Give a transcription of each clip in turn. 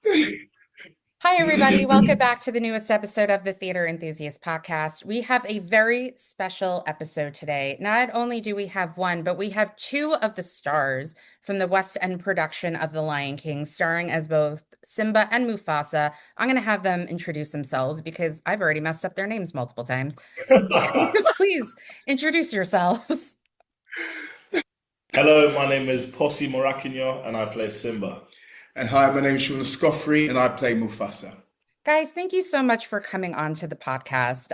Hi, everybody. Welcome back to the newest episode of the Theater Enthusiast podcast. We have a very special episode today. Not only do we have one, but we have two of the stars from the West End production of The Lion King, starring as both Simba and Mufasa. I'm going to have them introduce themselves because I've already messed up their names multiple times. Please introduce yourselves. Hello, my name is Posi Morakinyo and I play Simba. And hi, my name's Shaun Escoffery and I play Mufasa. Guys, thank you so much for coming on to the podcast.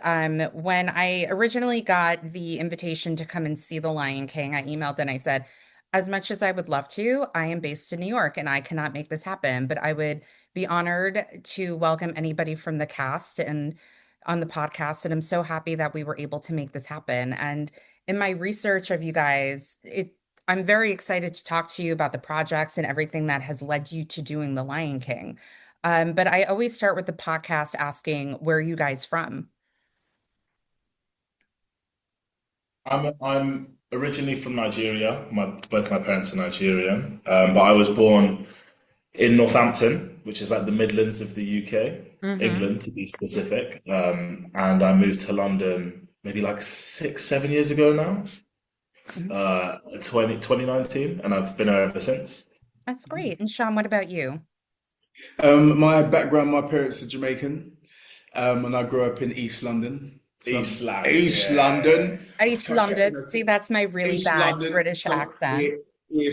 When I originally got the invitation to come and see The Lion King, I emailed and I said, as much as I would love to, I am based in New York and I cannot make this happen, but I would be honored to welcome anybody from the cast and on the podcast. And I'm so happy that we were able to make this happen. And in my research of you guys, I'm very excited to talk to you about the projects and everything that has led you to doing The Lion King. But I always start with the podcast asking, where are you guys from? I'm originally from Nigeria. Both my parents are Nigerian, but I was born in Northampton, which is like the Midlands of the UK, Hmm. England to be specific. And I moved to London maybe like 6, 7 years ago now, 2019, and I've been here ever since. That's great. And Shaun, what about you? My background, my parents are Jamaican, and I grew up in East London. So Eastland, East yeah. London, I East can't get, London. See, that's my really East bad London. British accent. Yeah,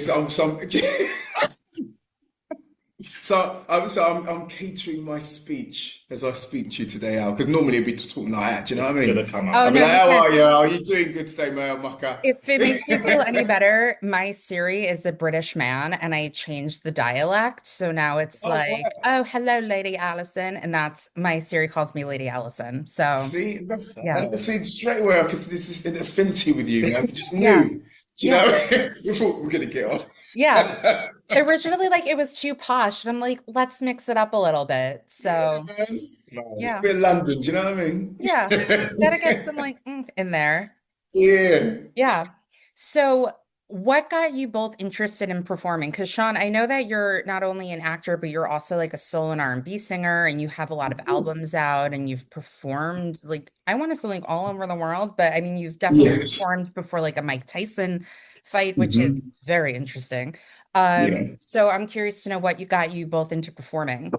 I'm catering my speech as I speak to you today, Al, because normally I'd be talking like that. Do you know It's what I gonna mean? come Oh, out. I'd be no, like, you "How can't. are you? Are you doing good today, man, Mucker?" If it makes you feel any better, my Siri is a British man and I changed the dialect. So now it's Oh, like, wow. oh, hello, Lady Allison. And that's my Siri calls me Lady Allison. So See, that's yeah. and see straight away because this is an affinity with you. I just Yeah. knew. Do you Yeah. know? We thought we are gonna get on. Yeah. Originally, like it was too posh, and I'm like, let's mix it up a little bit. Yeah, So, man. Nice. yeah, Bit of London, do you know what I mean? yeah, gotta get some like in there. Yeah. Yeah. So, what got you both interested in performing? Because Shaun, I know that you're not only an actor, but you're also like a soul and R&B singer, and you have a lot of albums out, and you've performed like I want to say like all over the world. But I mean, you've definitely Yes. performed before like a Mike Tyson fight, which is Hmm. very interesting. Yeah. So I'm curious to know what you got you both into performing.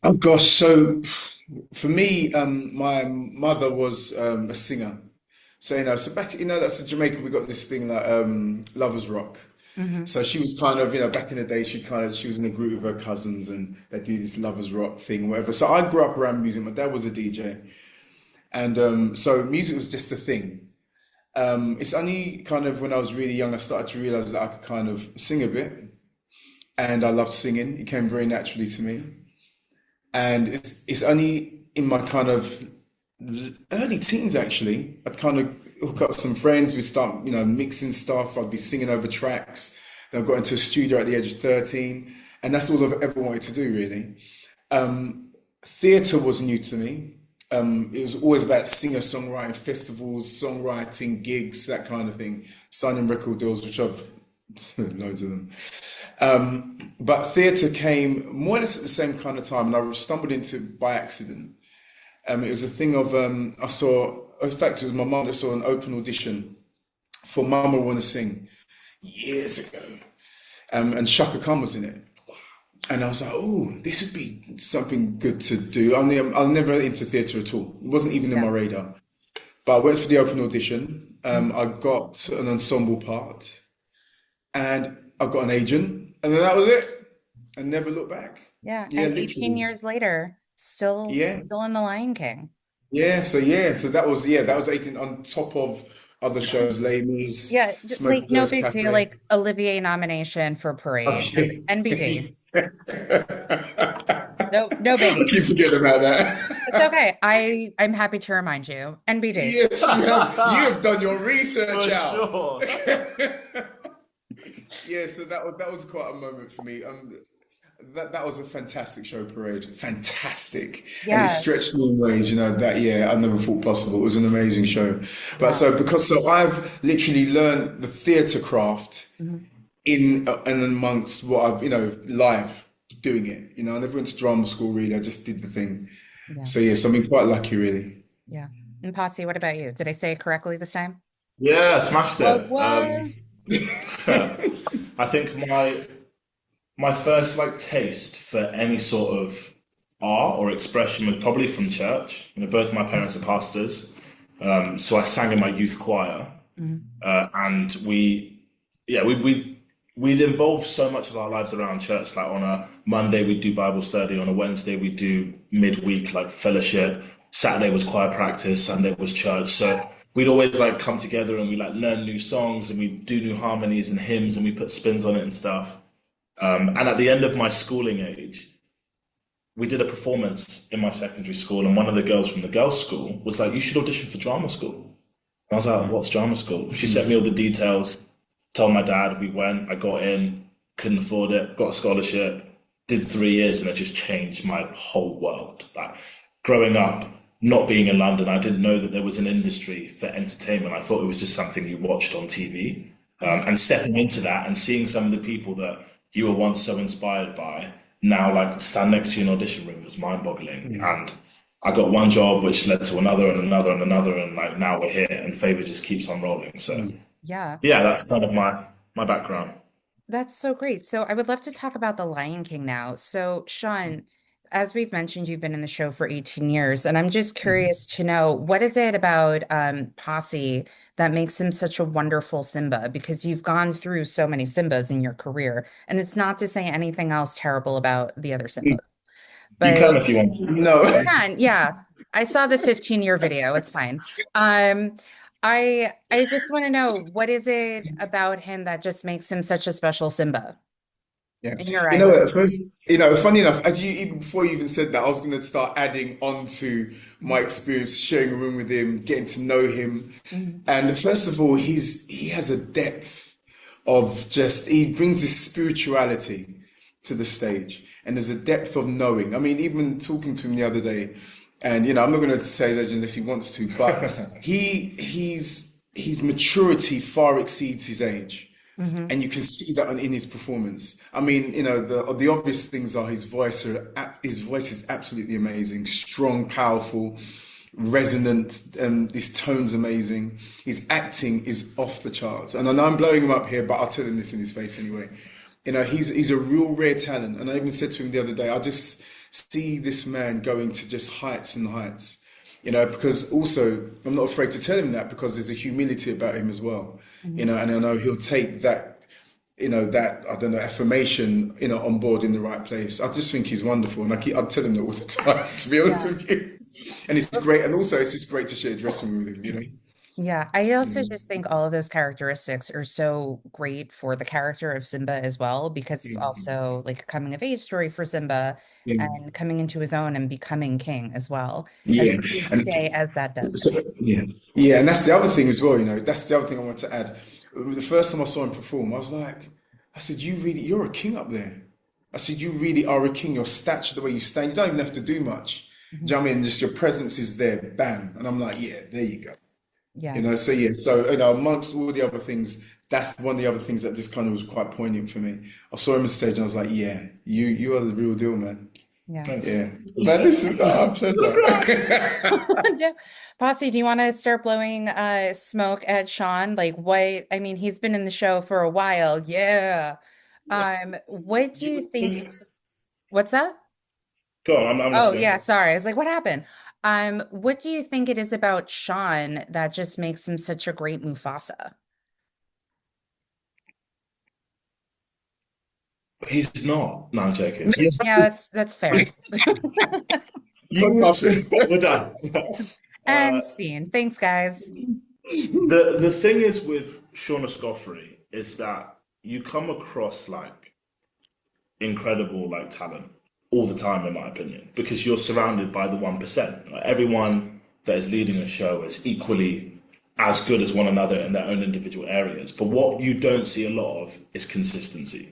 Oh gosh, so for me, my mother was a singer. So so back that's in Jamaica. We got this thing like Lovers Rock. Hmm. So she was kind of back in the day. She was in a group with her cousins and they do this Lovers Rock thing, whatever. So I grew up around music. My dad was a DJ, and so music was just a thing. It's only kind of when I was really young I started to realize that I could kind of sing a bit, and I loved singing. It came very naturally to me, and it's only in my kind of early teens actually I'd kind of hook up with some friends. We'd start mixing stuff. I'd be singing over tracks. Then I got into a studio at the age of 13, and that's all I've ever wanted to do really. Theatre was new to me. It was always about singer-songwriting festivals, songwriting gigs, that kind of thing, signing record deals, which I've loads of them. But theatre came more or less at the same kind of time, and I stumbled into it by accident. It was a thing of I saw. In fact, it was my mum that saw an open audition for Mama Wanna Sing years ago, and Shaka Khan was in it. And I was like, oh, this would be something good to do. I'm never into theatre at all. It wasn't even in Yeah. my radar. But I went for the open audition. I got an ensemble part, and I got an agent, and then that was it. I never looked back. Yeah. Yeah, And 18 literally. years later, still Yeah, still in The Lion King. so that was 18 on top of other shows, Les Mis, Yeah, like Smokey no Joe's big deal, Cafe. like Olivier nomination for Parade. Like Okay. NBD. I No, no biggie. keep forgetting about that. It's okay. I'm happy to remind you. NBD. Yes, you have. You have done your research For out. sure. Yeah, so that was quite a moment for me. That was a fantastic show, Parade. Fantastic, and it Yeah. stretched me in ways, that I never thought possible. It was an amazing show. But Wow. so I've literally learned the theatre craft Mhm. in and amongst what I've live doing it. I never went to drama school really. I just did the thing. Yeah. So yes, I've been quite lucky really. Yeah. And Posse, what about you? Did I say it correctly this time? Yeah, smashed What, it. what? I think my first like taste for any sort of art or expression was probably from church. Both my parents are pastors, so I sang in my youth choir, Mhm. and we'd involve so much of our lives around church. Like on a Monday we'd do Bible study, on a Wednesday we'd do midweek like fellowship. Saturday was choir practice, Sunday was church. So we'd always like come together and we like learn new songs and we do new harmonies and hymns and we put spins on it and stuff. And at the end of my schooling age, we did a performance in my secondary school, and one of the girls from the girls' school was like, "You should audition for drama school." And I was like, "What's drama school?" She sent me all the details, told my dad, we went, I got in, couldn't afford it, got a scholarship, did 3 years, and it just changed my whole world. Like growing up, not being in London, I didn't know that there was an industry for entertainment. I thought it was just something you watched on TV. And stepping into that and seeing some of the people that you were once so inspired by now like stand next to you in an audition room was mind-boggling. And I got one job which led to another and another and another, and like now we're here and favor just keeps on rolling. So Yeah. yeah, that's kind of my background. That's so great. So I would love to talk about The Lion King now. So, Sean, as we've mentioned, you've been in the show for 18 years, and I'm just curious to know what is it about Posse that makes him such a wonderful Simba? Because you've gone through so many Simbas in your career, and it's not to say anything else terrible about the other Simbas, You but can if you want to. you No. can, yeah. I saw the 15-year video. It's fine. Um, I just want to know what is it about him that just makes him such a special Simba Yeah. in your eyes? At first, funny enough, as you even before you even said that, I was going to start adding on to my experience, sharing a room with him, getting to know him. Mhm. And first of all, he has a depth of just he brings this spirituality to the stage, and there's a depth of knowing. I mean, even talking to him the other day, and I'm not going to say his age unless he wants to, but his maturity far exceeds his age, Mhm. and you can see that in his performance. I mean, the obvious things are his voice is absolutely amazing, strong, powerful, resonant, and his tone's amazing. His acting is off the charts, and I know I'm blowing him up here, but I'll tell him this in his face anyway. He's a real rare talent, and I even said to him the other day, I just see this man going to just heights and heights. Because also I'm not afraid to tell him that because there's a humility about him as well. Mhm. And I know he'll take that, that I don't know affirmation, on board in the right place. I just think he's wonderful, and I tell him that all the time, to be honest Yeah. with you. And it's great, and also it's just great to share a dressing room with him. Yeah. I also Mm, just think all of those characteristics are so great for the character of Simba as well, because it's mm, also like a coming of age story for Simba yeah, and coming into his own and becoming king as well, as yeah, you and say, as that does. so yeah, yeah, and that's the other thing as well. That's the other thing I want to add. The first time I saw him perform, I said, you're a king up there. I said, you really are a king. Your stature, the way you stand, you don't even have to do much. Do you Mhm. know what I mean? Just your presence is there, bam. And I'm like, yeah, there you go. Yeah. So yeah, so amongst all the other things, that's one of the other things that just kind of was quite poignant for me. I saw him on stage and I was like, yeah, you are the real deal, man. Yeah. Thanks. Yeah. Man, listen, I'm so sorry. Yeah. Posse, do you want to start blowing smoke at Sean? Like what, I mean, he's been in the show for a while. Yeah. What do you think it's what's that? Go on, I'm Oh, yeah, listening. sorry. I was like, what happened? What do you think it is about Sean that just makes him such a great Mufasa? He's not. No, I'm joking. Yeah, that's fair. We're done. And Uh, scene. Thanks, guys. the thing is with Shaun Escoffery is that you come across like incredible like talent all the time, in my opinion, because you're surrounded by the 1%. Like, everyone that is leading a show is equally as good as one another in their own individual areas. But what you don't see a lot of is consistency.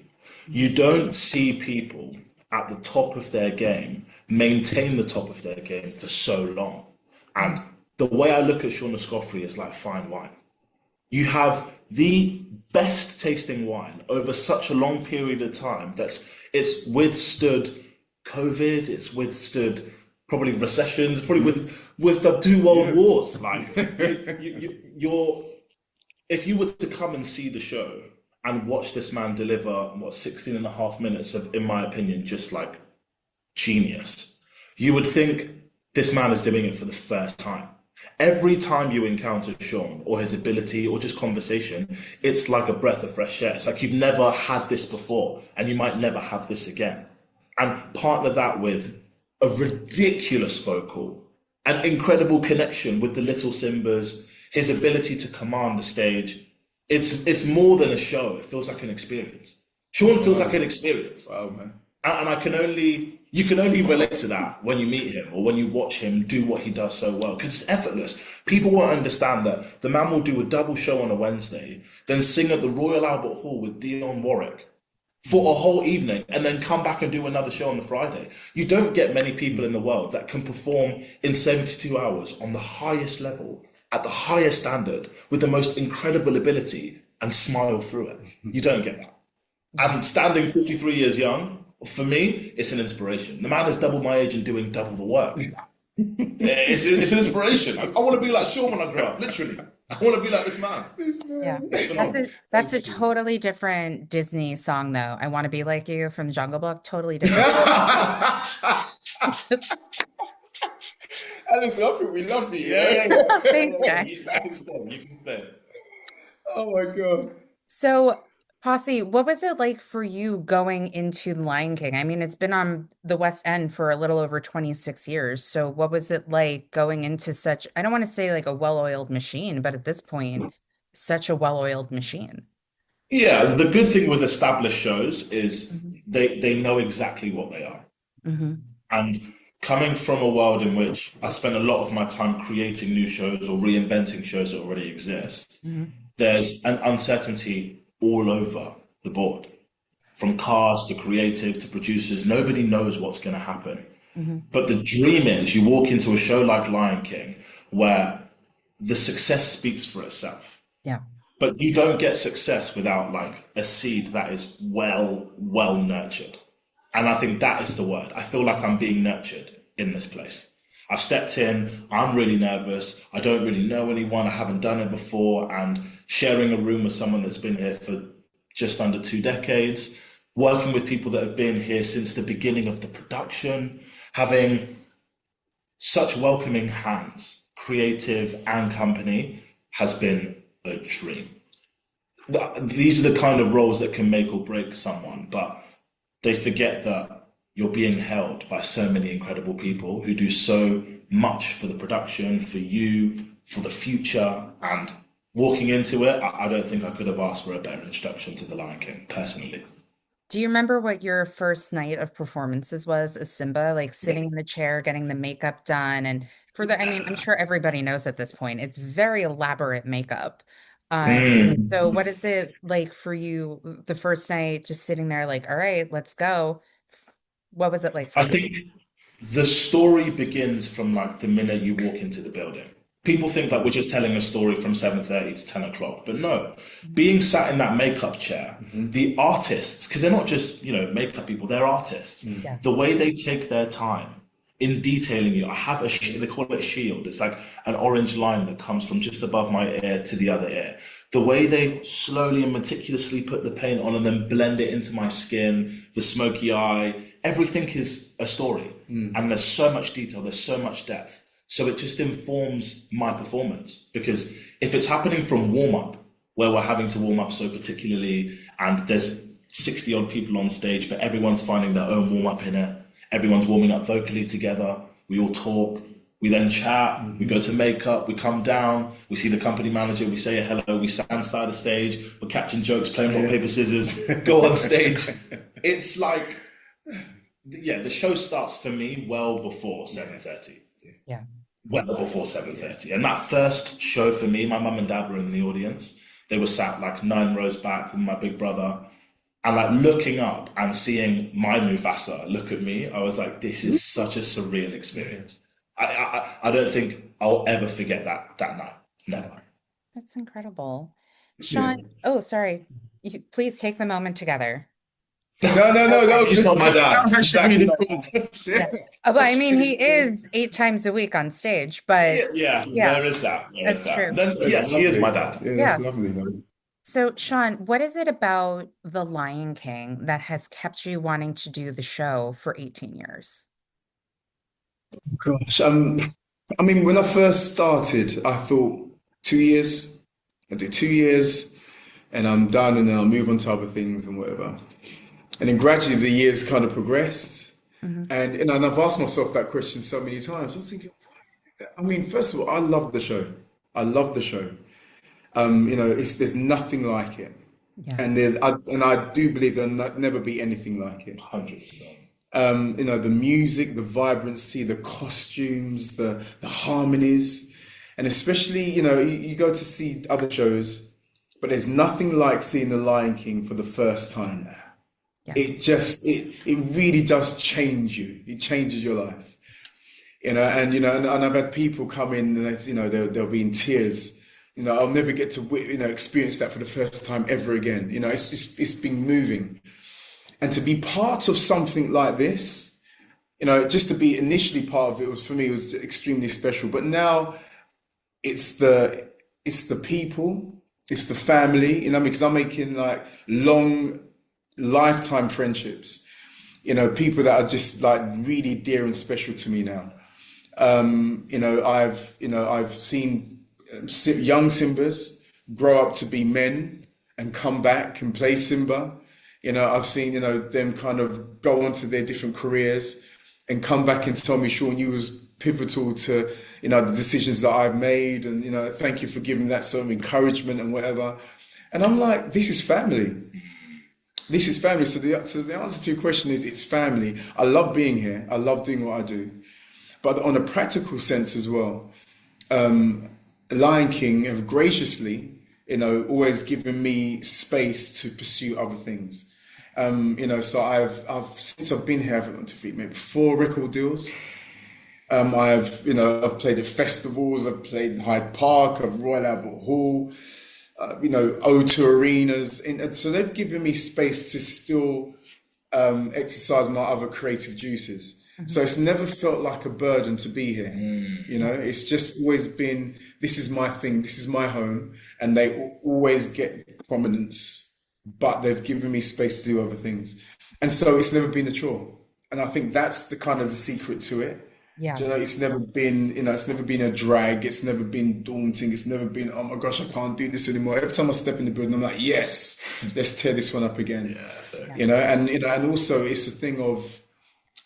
You don't see people at the top of their game maintain the top of their game for so long. And the way I look at Shaun Escoffery is like fine wine. You have the best tasting wine over such a long period of time it's withstood COVID, it's withstood probably recessions, probably withstood two world Yeah. wars. Like you're if you were to come and see the show and watch this man deliver what 16 and a half minutes of, in my opinion, just like genius, you would think this man is doing it for the first time. Every time you encounter Shaun or his ability or just conversation, it's like a breath of fresh air. It's like you've never had this before and you might never have this again. And partner that with a ridiculous vocal, an incredible connection with the little Simbas, his ability to command the stage. It's more than a show. It feels like an experience. Shaun feels like Wow. an experience. Wow, man. And I can only you can only relate to that when you meet him or when you watch him do what he does so well because it's effortless. People won't understand that the man will do a double show on a Wednesday, then sing at the Royal Albert Hall with Dionne Warwick for a whole evening, and then come back and do another show on the Friday. You don't get many people in the world that can perform in 72 hours on the highest level, at the highest standard, with the most incredible ability and smile through it. You don't get that. And standing 53 years young, for me, it's an inspiration. The man is double my age and doing double the work. It's an inspiration. I want to be like Shaun when I grow up, literally. I want to be like this man. This Yeah. man. It's That's phenomenal. a that's a That's true. totally different Disney song though. I Want to Be Like You from the Jungle Book. Totally different. Alice, I think we love you, Yeah, yeah, yeah? yeah. Thanks, You guys. can stay. You can stay. Oh my God. So, Posse, what was it like for you going into The Lion King? I mean, it's been on the West End for a little over 26 years. So, what was it like going into such, I don't want to say like a well-oiled machine, but at this point, such a well-oiled machine? Yeah, the good thing with established shows is Hmm. they know exactly what they are. Hmm. And coming from a world in which I spend a lot of my time creating new shows or reinventing shows that already exist, Hmm. there's an uncertainty all over the board. From cast to creative to producers, nobody knows what's going to happen. Hmm. But the dream is you walk into a show like Lion King where the success speaks for itself. Yeah. But you don't get success without like a seed that is well nurtured. And I think that is the word. I feel like I'm being nurtured in this place. I've stepped in, I'm really nervous, I don't really know anyone, I haven't done it before, and sharing a room with someone that's been here for just under 2 decades, working with people that have been here since the beginning of the production, having such welcoming hands, creative and company, has been a dream. These are the kind of roles that can make or break someone, but they forget that you're being held by so many incredible people who do so much for the production, for you, for the future. And walking into it, I don't think I could have asked for a better introduction to The Lion King, personally. Do you remember what your first night of performances was as Simba, like Yeah. sitting in the chair, getting the makeup done? And for the, I mean, I'm sure everybody knows at this point, it's very elaborate makeup. Mm. So what is it like for you the first night, just sitting there like, all right, let's go. What was it like for I you? think the story begins from like the minute you walk into the building. People think like we're just telling a story from 7:30 to 10 o'clock, but no. Being sat in that makeup chair, the artists, because they're not just, makeup people, they're artists. Yeah. The way they take their time in detailing you. I have they call it a shield. It's like an orange line that comes from just above my ear to the other ear. The way they slowly and meticulously put the paint on and then blend it into my skin, the smoky eye, everything is a story. And there's so much detail, there's so much depth. So it just informs my performance because if it's happening from warm up, where we're having to warm up so particularly, and there's 60 odd people on stage, but everyone's finding their own warm up in it. Everyone's warming up vocally together. We all talk. We then chat. We go to makeup. We come down. We see the company manager. We say a hello. We stand side of stage. We're catching jokes, playing rock, paper, scissors, go on stage. It's like, yeah, the show starts for me well before 7:30. Yeah. Well before 7:30. And that first show for me, my mum and dad were in the audience. They were sat like 9 rows back with my big brother. And like looking up and seeing my Mufasa look at me, I was like, this is such a surreal experience. I don't think I'll ever forget that night. Never. That's incredible. Yeah. Shaun, oh, sorry. Please take the moment together. No, no, no, no. He's not my That dad. was He's actually actually really not cool. my dad. Yeah. But I mean, he is 8 times a week on stage, but Yeah, yeah, yeah, there is that. There is that's that. true. Then That's yes, he is my lovely. dad. Yeah, that's Yeah. lovely, man. So, Shaun, what is it about The Lion King that has kept you wanting to do the show for 18 years? Gosh, I mean, when I first started, I thought 2 years. I do 2 years, and I'm done, and then I'll move on to other things and whatever. And then gradually the years kind of progressed, Hmm. and I've asked myself that question so many times. I was thinking, I mean, first of all, I love the show. I love the show. There's nothing like it, Yeah. and I do believe there'll never be anything like it. 100%. The music, the vibrancy, the costumes, the harmonies, and especially, you go to see other shows, but there's nothing like seeing The Lion King for the first time. Yeah. It really does change you. It changes your life. And I've had people come in and they'll be in tears. I'll never get to experience that for the first time ever again. It's been moving, and to be part of something like this, just to be initially part of it was for me was extremely special. But now it's the people, it's the family, because I'm making like long lifetime friendships. People that are just like really dear and special to me now. I've seen young Simbas grow up to be men and come back and play Simba. I've seen them kind of go on to their different careers and come back and tell me, Shaun, you was pivotal to the decisions that I've made, and thank you for giving that sort of encouragement and whatever. And I'm like, this is family. This is family. So the answer to your question is it's family. I love being here. I love doing what I do. But on a practical sense as well, Lion King have graciously, always given me space to pursue other things. So I've since I've been here, I've got to maybe 4 record deals. I've played at festivals, I've played in Hyde Park, I've Royal Albert Hall, O2 arenas, and so they've given me space to still exercise my other creative juices. Hmm. So it's never felt like a burden to be here. Yeah. It's just always been, this is my thing, this is my home, and they always get prominence, but they've given me space to do other things. And so it's never been a chore. And I think that's the kind of the secret to it. Yeah. It's never been a drag. It's never been daunting. It's never been, oh my gosh, I can't do this anymore. Every time I step in the building, I'm like, yes, let's tear this one up again. Yeah, so Yeah. And also it's a thing of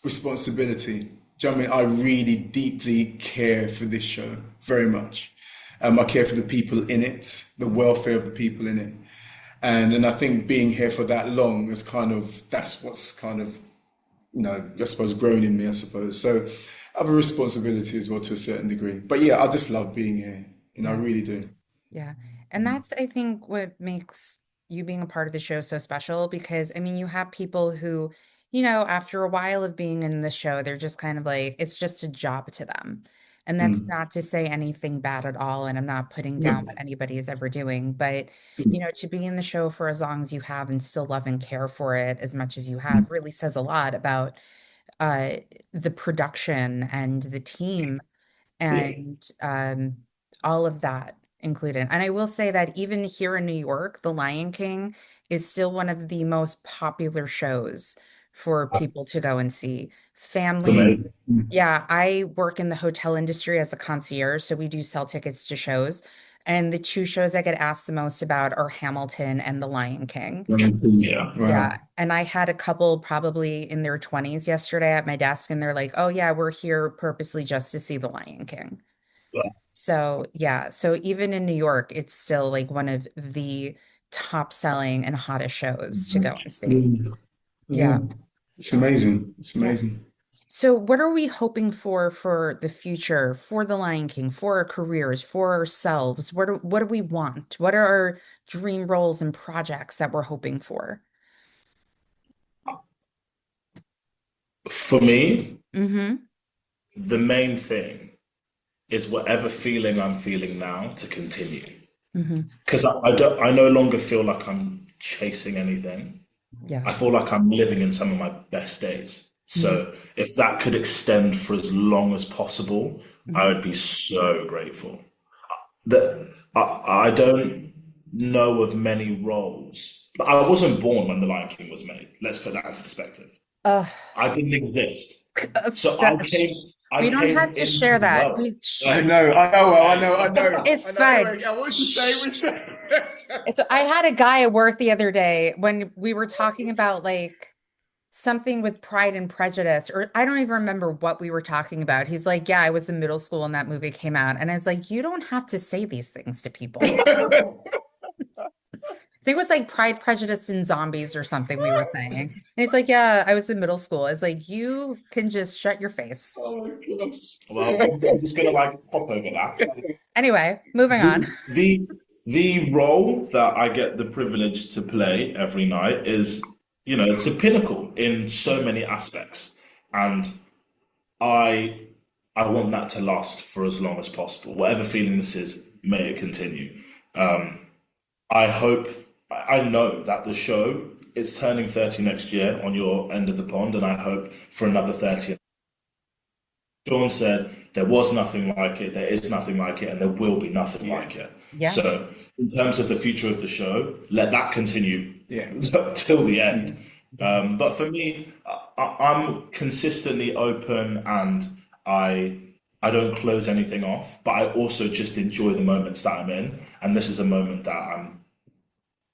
responsibility. Do you know what I mean? I really deeply care for this show very much. I care for the people in it, the welfare of the people in it. And I think being here for that long is that's what's kind of, I suppose grown in me, I suppose. So I have a responsibility as well to a certain degree. But yeah, I just love being here. I Yeah. really do. Yeah. And that's, I think, what makes you being a part of the show so special because, I mean, you have people who, after a while of being in the show, they're just kind of like, it's just a job to them. And that's Mm. not to say anything bad at all. And I'm not putting down No. what anybody is ever doing. But, to be in the show for as long as you have and still love and care for it as much as you have really says a lot about uh, the production and the team Yeah. and all of that included. And I will say that even here in New York, The Lion King is still one of the most popular shows for people to go and see. it's Families, amazing. yeah, I work in the hotel industry as a concierge, so we do sell tickets to shows. And the two shows I get asked the most about are Hamilton and The Lion King. Yeah. Yeah. Wow. And I had a couple probably in their 20s yesterday at my desk, and they're like, oh, yeah, we're here purposely just to see The Lion King. So, yeah. So, even in New York, it's still like one of the top selling and hottest shows to go and see. Mm. Yeah. Yeah. It's amazing. It's Yeah. amazing. So, what are we hoping for the future, for The Lion King, for our careers, for ourselves? What do we want? What are our dream roles and projects that we're hoping for? For me, Mm-hmm. the main thing is whatever feeling I'm feeling now to continue. Hmm. because I no longer feel like I'm chasing anything. Yeah. I feel like I'm living in some of my best days. Hmm. So if that could extend for as long as possible, I Hmm. would be so grateful. That I don't know of many roles. I wasn't born when The Lion King was made. Let's put that into perspective. Uh, I didn't exist. So st- I we don't came have to into share the that. world. I Like, know, I know, I know, I hey. know, I It's know. fine. Anyway, I want to say, we say. So I had a guy at work the other day when we were talking about like something with Pride and Prejudice, or I don't even remember what we were talking about. He's like, "Yeah, I was in middle school when that movie came out." And I was like, "You don't have to say these things to people." I think it was like Pride, Prejudice, and Zombies or something we were saying. And he's like, "Yeah, I was in middle school." It's like, you can just shut your face. Oh my gosh. Well, I'm just gonna like pop over that. Anyway, moving on. The the role that I get the privilege to play every night is, it's a pinnacle in so many aspects, and I I want that to last for as long as possible. Whatever feeling this is, may it continue. Um, I hope, I know that the show is turning 30 next year on your end of the pond, and I hope for another 30. Shaun said there was nothing like it, there is nothing like it, and there will be nothing Yeah, like it. Yeah. So, in terms of the future of the show, let that continue yeah, till the yeah. end. But for me, I'm consistently open, and I I don't close anything off. But I also just enjoy the moments that I'm in, and this is a moment that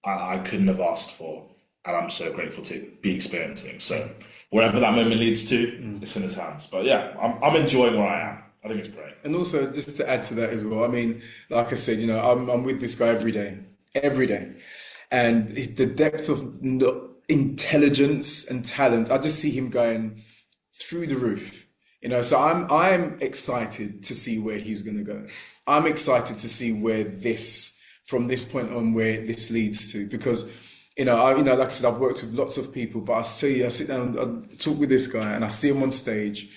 I couldn't have asked for, and I'm so grateful to be experiencing. So wherever that moment leads to, it's in his hands. But yeah, I'm enjoying where I am. I think it's great. And also, just to add to that as well, I mean, like I said, I'm with this guy every day, and the depth of intelligence and talent, I just see him going through the roof. So I'm excited to see where he's going to go. I'm excited to see where this from this point on where this leads to because like I said, I've worked with lots of people, but I tell you, I sit down, I talk with this guy, and I see him on stage,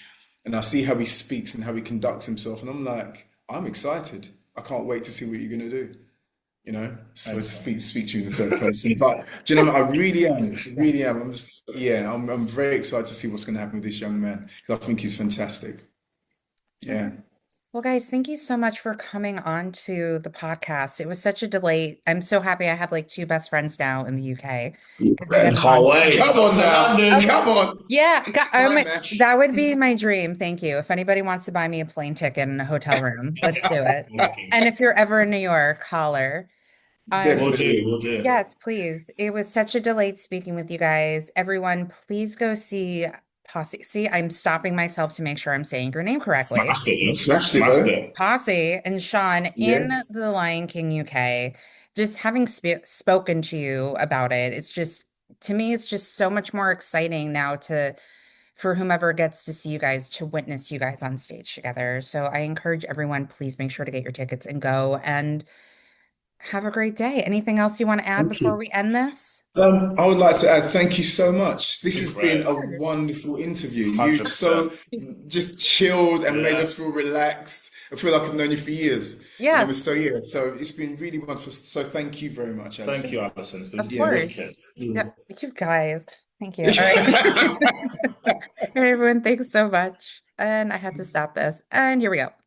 and I see how he speaks and how he conducts himself, and I'm like, I'm excited. I can't wait to see what you're going to do. So to Thanks, man. speak to you in the third person. But do you know what? I really am, really am. I'm just, yeah, I'm very excited to see what's going to happen with this young man because I think he's fantastic. Yeah. Awesome. Well, guys, thank you so much for coming on to the podcast. It was such a delight. I'm so happy I have like two best friends now in the UK because we And haven't Can't gone. wait. come Come on to now, Okay. London. come on, Yeah, my mesh. that would be my dream. Thank you. If anybody wants to buy me a plane ticket and a hotel room, let's do it. And if you're ever in New York, holler. We'll Um, do. We'll do. yes, please. It was such a delight speaking with you guys. Everyone, please go see Posse. See, I'm stopping myself to make sure I'm saying your name correctly. Smashed it. You Smashed it smashed though. it. Posse and Shaun in Yes. The Lion King UK. Just having spoken to you about it, it's just to me, it's just so much more exciting now to for whomever gets to see you guys to witness you guys on stage together. So I encourage everyone, please make sure to get your tickets and go and have a great day. Anything else you want to add Thank before you. we end this? I would like to add thank you so much. This Been has been great. a Sure. wonderful interview. You've 100%. so just chilled and made Yeah. us feel relaxed. I feel like I've known you for years. Yeah, So yeah, so it's been really wonderful. So thank you very much, Thank Alison. you, Alison. It's of been Yeah. wicked. course. Yeah, you guys. Thank you. All right. All right, everyone, thanks so much. And I had to stop this. And here we go.